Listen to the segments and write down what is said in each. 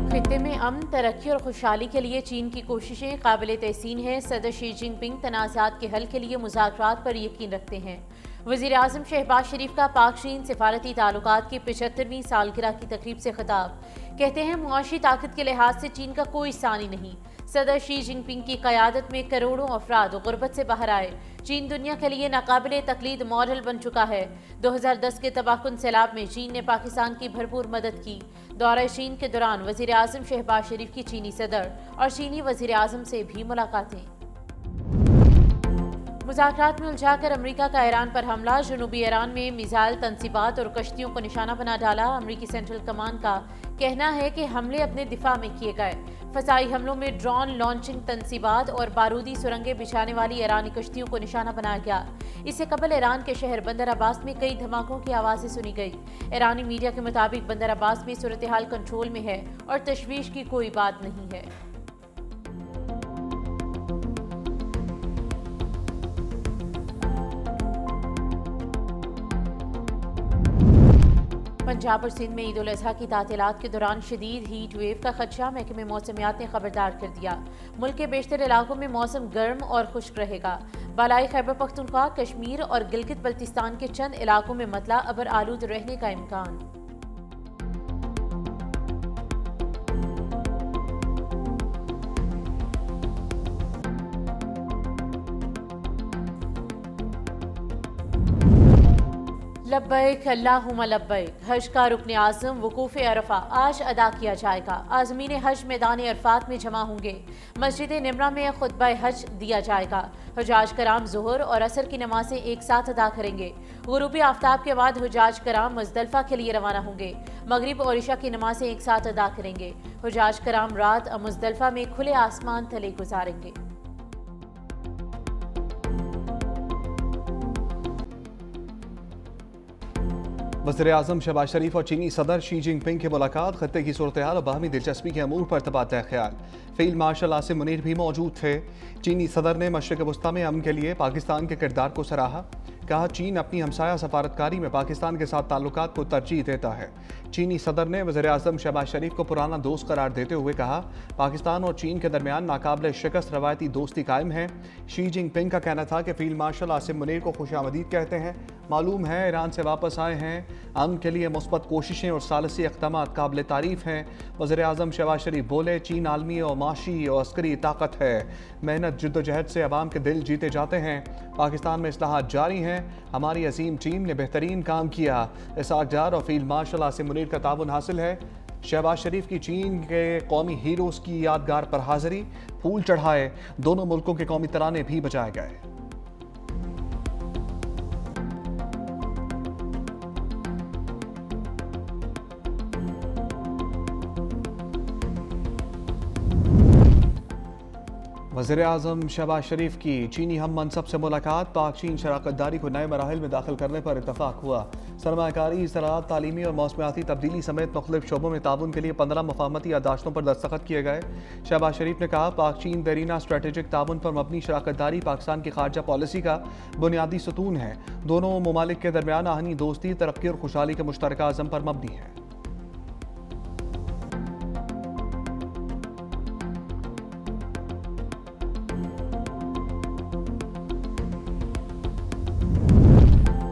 खित्ते में अमन, तरक्की और खुशहाली के लिए चीन की कोशिशें काबिल तहसीन हैं। सदर शी जिनपिंग तनाज़ात के हल के लिए मुज़ाकरात पर यकीन रखते हैं। वज़ीर आज़म शहबाज शरीफ का पाक चीन सिफारती ताल्लुकात की 75वीं सालगिरह की तकरीब से खिताब। कहते हैं मुआशी ताकत के लिहाज से चीन का कोई सानी नहीं। सदर शी जिनपिंग की क़यादत में करोड़ों अफराद गुर्बत से बाहर आए। चीन दुनिया के लिए नाकाबिल तकलीद मॉडल बन चुका है। 2010 के तबाहकुन सैलाब में चीन ने पाकिस्तान की भरपूर मदद की। दौरे चीन के दौरान वज़ीर आज़म शहबाज शरीफ की चीनी सदर और चीनी वज़ीर आज़म से भी मुलाकातें। मुज़ाकरात में उलझाकर अमरीका का ईरान पर हमला। जनूबी ईरान में मिसाइल तनसीबात और कश्तियों को निशाना बना डाला। अमरीकी सेंट्रल कमांड का कहना है कि हमले अपने दिफा में किए गए। फ़ज़ाई हमलों में ड्रोन लॉन्चिंग तनसीबात और बारूदी सुरंगें बिछाने वाली ईरानी कश्तियों को निशाना बनाया गया। इससे कबल ईरान के शहर बंदर अब्बास में कई धमाकों की आवाज़ें सुनी गई। ईरानी मीडिया के मुताबिक बंदर अब्बास में सूरत हाल कंट्रोल में है और तशवीश की कोई बात नहीं है। पंजाब और सिंध में ईद उल अजहा की तातीलात के दौरान शदीद हीट वेव का खदशा। महकमे मौसमियात ने खबरदार कर दिया। मुल्क के बेशतर इलाकों में मौसम गर्म और खुश्क रहेगा। बालाई खैबर पख्तूनख्वा, कश्मीर और गिलगित बल्तिस्तान के चंद इलाकों में मतला अबर आलूद रहने का इम्कान। लब्बैक अल्लाहुम्मा लब्बैक। हज का रुकन आज़म वकूफ़ अरफा आज अदा किया जाएगा। आज़मीन हज मैदान अरफात में जमा होंगे। मस्जिद निमरा में खुतबा हज दिया जाएगा। हुजाज कराम ज़ोहर और असर की नमाजें एक साथ अदा करेंगे। गुरूबी आफ्ताब के बाद हुजाज कराम मुज़दलिफ़ा के लिए रवाना होंगे। मगरिब और इशा की नमाजें एक साथ अदा करेंगे। हुजाज कराम रात मुज़दलिफ़ा में खुले आसमान तले गुजारेंगे। वज़ीर आज़म शहबाज शरीफ और चीनी सदर शी जिनपिंग की मुलाकात। खत्ते की सूरत हाल और बाहमी दिलचस्पी के अमूर पर तबादला ख्याल। फील्ड मार्शल आसिम मुनीर भी मौजूद थे। चीनी सदर ने मशरिक़ वस्ता में अमन के लिए पाकिस्तान के किरदार को सराहा। कहा चीन अपनी हमसाया सफारतकारी में पाकिस्तान के साथ ताल्लुकात को तरजीह देता है। चीनी सदर ने वज़ीर आज़म शहबाज शरीफ को पुराना दोस्त करार देते हुए कहा पाकिस्तान और चीन के दरमियान नाकाबिल शिकस्त रवायती दोस्ती कायम है। शी जिनपिंग का कहना था कि फील्ड मार्शल आसिम मुनीर को खुशामदीद कहते हैं। मालूम है ईरान से वापस आए हैं। अमन के लिए मुस्बत कोशिशें और सालसी इक़दामात काबिल तारीफ़ हैं। वज़ीर आज़म शहबाज शरीफ बोले चीन आलमी और माशी और अस्करी ताकत है। मेहनत जद्दोजहद से अवाम के दिल जीते जाते हैं। पाकिस्तान में इस्लाहात जारी हैं। हमारी अजीम टीम ने बेहतरीन काम किया। इसाक डार और फील्ड मार्शल आसिम मुनीर का ताउन हासिल है। शहबाज शरीफ की चीन के कौमी हीरोज़ की यादगार पर हाज़िरी। फूल चढ़ाए। दोनों मुल्कों के कौमी तराने भी बजाए गए। वज़ीर आज़म शहबाज शरीफ की चीनी हम मनसब से मुलाकात। पाक चीन शराकतदारी को नए मराहिल में दाखिल करने पर इतफाक़ हुआ। सरमायाकारी, ज़राअत, तालीमी और मौसमियाती तब्दीली समेत मुख्तलिफ शोबों में ताउन के लिए 15 मफाहमती याददाश्तों पर दस्तखत किए गए। शहबाज शरीफ ने कहा पाक चीन देरीना स्ट्रेटेजिक ताउन पर मबनी शराकतदारी पाकिस्तान की खारजा पॉलिसी का बुनियादी सतून है। दोनों ममालिक के दरमियान आहनी दोस्ती, तरक्की और खुशहाली के मुश्तरका अज़म पर मबनी है।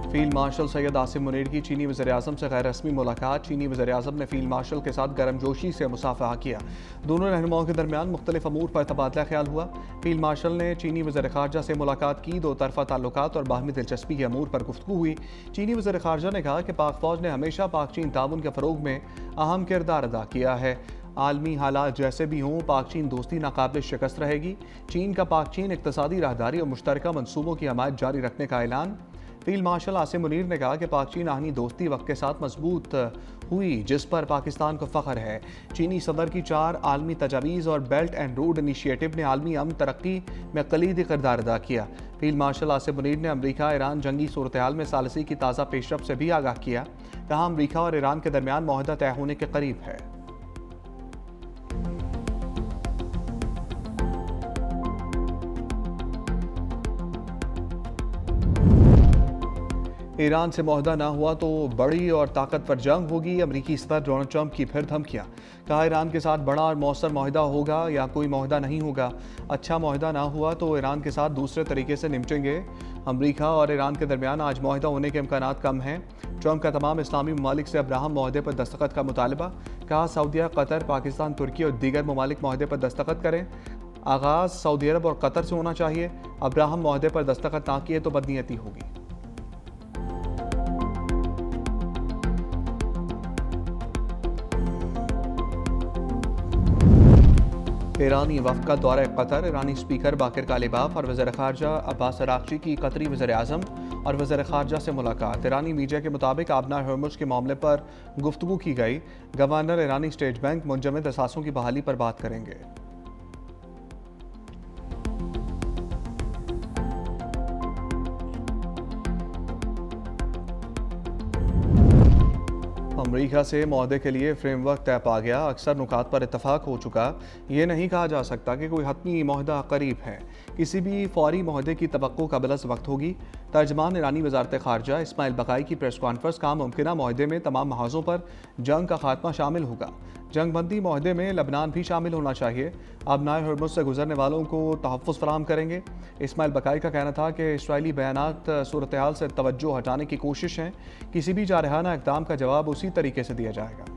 फील्ड मार्शल सैयद आसिम मुनीर की चीनी वज़ीर आज़म से गैर रस्मी मुलाकात। चीनी वज़ीर आज़म ने फील्ड मार्शल के साथ गर्मजोशी से मुसाफहा किया। दोनों रहनुमाओं के दरमियान मुख्तलिफ अमूर पर तबादला ख्याल हुआ। फील्ड मार्शल ने चीनी वज़ीर ख़ारजा से मुलाकात की। दो तरफ़ा ताल्लुकात और बाहमी दिलचस्पी के अमूर पर गुफ्तगू हुई। चीनी वज़ीर ख़ारजा ने कहा कि पाक फ़ौज ने हमेशा पाक चीन ताउन के फ़रोग़ में अहम किरदार अदा किया है। आलमी हालात जैसे भी हों पाक चीन दोस्ती नाकाबिल शिकस्त रहेगी। चीन का पाक चीन इक़्तिसादी राहदारी और मुश्तरका मनसूबों की हमायत जारी रखने का ऐलान। फील्ड मार्शल आसिम मुनीर ने कहा कि पाक चीन आहनी दोस्ती वक्त के साथ मजबूत हुई जिस पर पाकिस्तान को फ़ख्र है। चीनी सदर की 4 आलमी तजावीज़ और बेल्ट एंड रोड इनिशिएटिव ने आलमी अमन तरक्की में कलीदी किरदार अदा किया। फील्ड मार्शल आसिम मुनीर ने अमरीका ईरान जंगी सूरत हाल में सालसी की ताज़ा पेशरफ से भी आगाह किया। कहा अमरीका और ईरान के दरमियान मुआहदा तय होने के करीब है। ईरान से मुआहदा ना हुआ तो बड़ी और ताकतवर जंग होगी। अमरीकी सदर डोनाल्ड ट्रंप की फिर धमकियां। कहा ईरान के साथ बड़ा और मौसर मुआहदा होगा या कोई मुआहदा नहीं होगा। अच्छा मुआहदा ना हुआ तो ईरान के साथ दूसरे तरीके से निपटेंगे। अमरीका और ईरान के दरमियान आज मुआहदा होने के इम्कानात कम हैं। ट्रंप का तमाम इस्लामी ममालिक से अब्राहम मुआहदे पर दस्तखत का मुतालबा। कहा सऊदीया, कतर, पाकिस्तान, तुर्की और दीगर ममालिक मुआहदे पर दस्तखत करें। आगाज़ सऊदी अरब और कतर से होना चाहिए। अब्राहम मुआहदे पर दस्तखत ना किए तो बदनीयती होगी। ईरानी वफ़द का दौरा कतर। ईरानी स्पीकर बाकिर कालिबाफ और वज़ीर ख़ारजा अब्बास अराग़ची की कतरी वज़ीर आज़म और वज़ीर ख़ारजा से मुलाकात। ईरानी मीडिया के मुताबिक आबना हर्मुज़ के मामले पर गुफ्तगू की गई। गवर्नर ईरानी स्टेट बैंक मुंजमद असासों की बहाली पर बात करेंगे। अमरीका से मुआहदे के लिए फ्रेमवर्क तय पा गया। अक्सर नुकात पर इतफाक हो चुका। ये नहीं कहा जा सकता कि कोई हतमी मुआहदा करीब है। किसी भी फौरी मुआहदे की तवक्को काबिल वक्त होगी। तर्जमान ईरानी वजारत खारजा इस्माइल बकाई की प्रेस कॉन्फ्रेंस। कहा मुमकिन मुआहदे में तमाम महाजों पर जंग का खात्मा शामिल होगा। जंग बंदी मुआहदे में लबनान भी शामिल होना चाहिए। आबनाए हर्मुज़ से गुजरने वालों को तहफ़्फ़ुज़ फराहम करेंगे। इस्माइल बकाई का कहना था कि इसराइली बयानात सूरत हाल से तवज्जो हटाने की कोशिश है। किसी भी जारहाना इक़दाम का जवाब उसी तरीके से दिया जाएगा।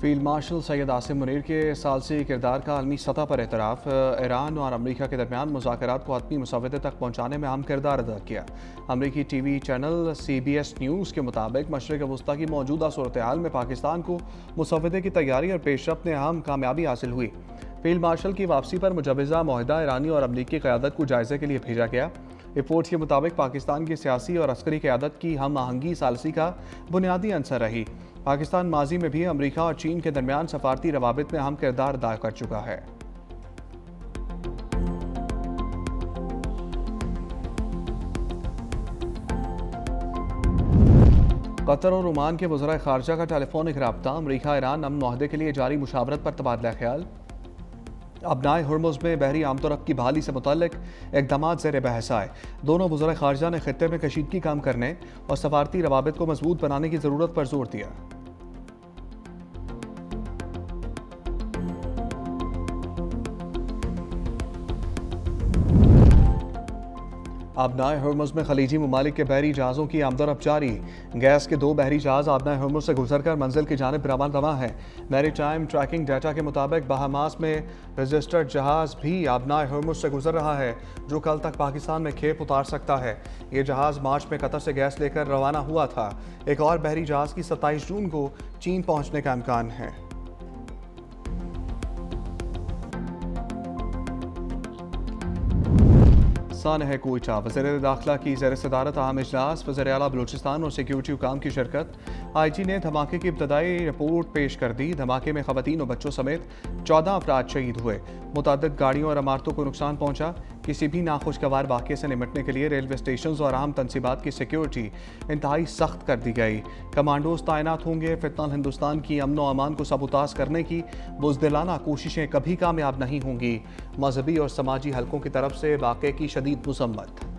फील्ड मार्शल सैयद आसिम मुनीर के सालसी किरदार का आलमी सतह पर एतराफ़। ईरान और अमरीका के दरमियान मुज़ाकरात को हतमी मुसव्वदे तक पहुँचाने में अहम किरदार अदा किया। अमरीकी TV चैनल CBS न्यूज़ के मुताबिक मशरिक़ वस्ता की मौजूदा सूरत हाल में पाकिस्तान को मुसव्वदे की तैयारी और पेशरफ्त में अहम कामयाबी हासिल हुई। फील्ड मार्शल की वापसी पर मुजवज़ा मुआहदा ईरानी और अमरीकी क़यादत को जायज़े के लिए भेजा गया। रिपोर्ट्स के मुताबिक पाकिस्तान की सियासी और अस्करी क़यादत की हम आहंगी सालसी का बुनियादी अंसर रही। पाकिस्तान माजी में भी अमरीका और चीन के दरमियान सफारती रवाबित में अहम किरदार अदा कर चुका है। कतर और ओमान के वज़राए ख़ारजा का टेलीफोनिक रब्ता। अमरीका ईरान अमन मुआहदे के लिए जारी मुशावरत पर तबादला ख्याल। अबनाए हर्मुज़ में बहरी आमतोरफ़्त की बहाली से मुतल्लिक़ इक़दामात ज़ेर बहस आए। दोनों वज़राए ख़ारजा ने ख़ित्ते में कशीदगी कम करने और सफारती रवाबित को मजबूत बनाने की ज़रूरत पर जोर दिया। आबनाए हर्मुज़ में खलीजी ममालिक के बहरी जहाज़ों की आमदोरफ़्त जारी। गैस के 2 बहरी जहाज़ आबनाए हर्मुज़ से गुजरकर मंजिल की जानिब रवाना है। मैरीटाइम ट्रैकिंग डाटा के मुताबिक बहामास में रजिस्टर्ड जहाज़ भी आबनाए हर्मुज़ से गुजर रहा है, जो कल तक पाकिस्तान में खेप उतार सकता है। ये जहाज़ मार्च में कतर से गैस लेकर रवाना हुआ था। एक और बहरी जहाज़ की 27 जून को चीन पहुँचने का इम्कान है। सान है कोयटा। वज़ीर दाखिला की ज़ेर सदारत अहम इजलास। वज़ीर आला बलूचिस्तान और सिक्योरिटी हुकाम की शिरकत। IG ने धमाके की इब्तदाई रिपोर्ट पेश कर दी। धमाके में ख़वातीन और बच्चों समेत 14 अफराद शहीद हुए। मुतअद्दिद गाड़ियों और इमारतों को नुकसान पहुँचा। किसी भी नाखुशगवार वाक़े से निपटने के लिए रेलवे स्टेशन और अहम तनसीबात की सिक्योरिटी इंतहाई सख्त कर दी गई। कमांडोज तैनात होंगे। फितनल हिंदुस्तान की अमन व अमान को सबूताज करने की बुज़दिलाना कोशिशें कभी कामयाब नहीं होंगी। मजहबी और समाजी हलकों की तरफ से वाक़े की शदीद मज़म्मत।